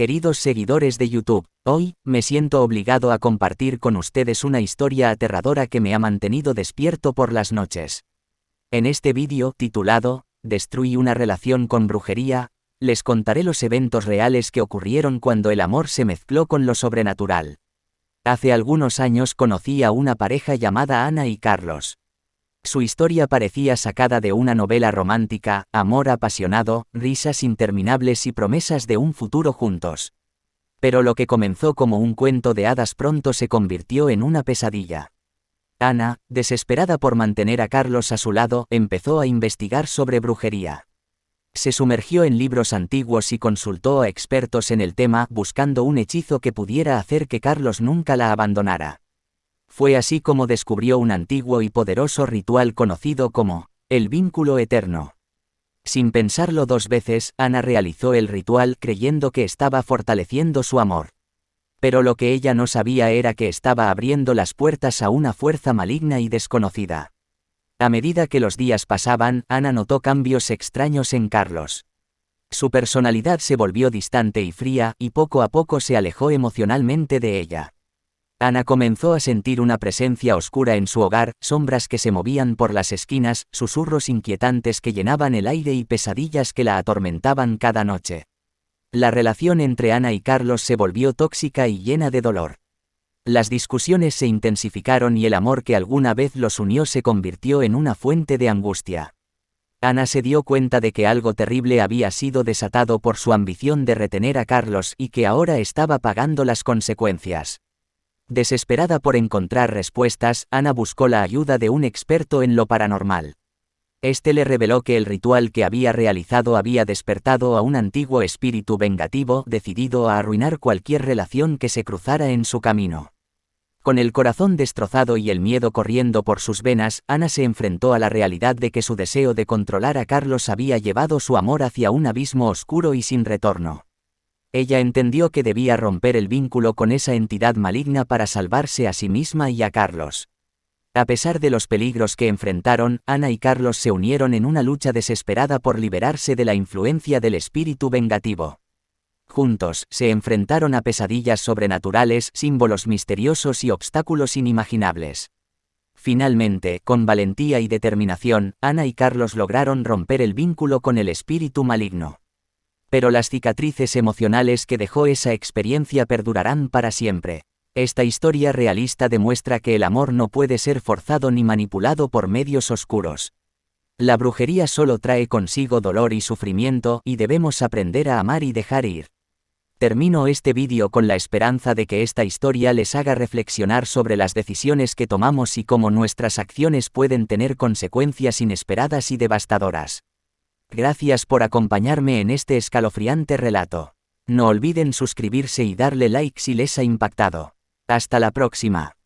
Queridos seguidores de YouTube, hoy, me siento obligado a compartir con ustedes una historia aterradora que me ha mantenido despierto por las noches. En este vídeo, titulado, Destruí una relación con brujería, les contaré los eventos reales que ocurrieron cuando el amor se mezcló con lo sobrenatural. Hace algunos años conocí a una pareja llamada Ana y Carlos. Su historia parecía sacada de una novela romántica, amor apasionado, risas interminables y promesas de un futuro juntos. Pero lo que comenzó como un cuento de hadas pronto se convirtió en una pesadilla. Ana, desesperada por mantener a Carlos a su lado, empezó a investigar sobre brujería. Se sumergió en libros antiguos y consultó a expertos en el tema, buscando un hechizo que pudiera hacer que Carlos nunca la abandonara. Fue así como descubrió un antiguo y poderoso ritual conocido como el vínculo eterno. Sin pensarlo dos veces, Ana realizó el ritual creyendo que estaba fortaleciendo su amor. Pero lo que ella no sabía era que estaba abriendo las puertas a una fuerza maligna y desconocida. A medida que los días pasaban, Ana notó cambios extraños en Carlos. Su personalidad se volvió distante y fría, y poco a poco se alejó emocionalmente de ella. Ana comenzó a sentir una presencia oscura en su hogar, sombras que se movían por las esquinas, susurros inquietantes que llenaban el aire y pesadillas que la atormentaban cada noche. La relación entre Ana y Carlos se volvió tóxica y llena de dolor. Las discusiones se intensificaron y el amor que alguna vez los unió se convirtió en una fuente de angustia. Ana se dio cuenta de que algo terrible había sido desatado por su ambición de retener a Carlos y que ahora estaba pagando las consecuencias. Desesperada por encontrar respuestas, Ana buscó la ayuda de un experto en lo paranormal. Este le reveló que el ritual que había realizado había despertado a un antiguo espíritu vengativo, decidido a arruinar cualquier relación que se cruzara en su camino. Con el corazón destrozado y el miedo corriendo por sus venas, Ana se enfrentó a la realidad de que su deseo de controlar a Carlos había llevado su amor hacia un abismo oscuro y sin retorno. Ella entendió que debía romper el vínculo con esa entidad maligna para salvarse a sí misma y a Carlos. A pesar de los peligros que enfrentaron, Ana y Carlos se unieron en una lucha desesperada por liberarse de la influencia del espíritu vengativo. Juntos, se enfrentaron a pesadillas sobrenaturales, símbolos misteriosos y obstáculos inimaginables. Finalmente, con valentía y determinación, Ana y Carlos lograron romper el vínculo con el espíritu maligno. Pero las cicatrices emocionales que dejó esa experiencia perdurarán para siempre. Esta historia realista demuestra que el amor no puede ser forzado ni manipulado por medios oscuros. La brujería solo trae consigo dolor y sufrimiento, y debemos aprender a amar y dejar ir. Termino este vídeo con la esperanza de que esta historia les haga reflexionar sobre las decisiones que tomamos y cómo nuestras acciones pueden tener consecuencias inesperadas y devastadoras. Gracias por acompañarme en este escalofriante relato. No olviden suscribirse y darle like si les ha impactado. Hasta la próxima.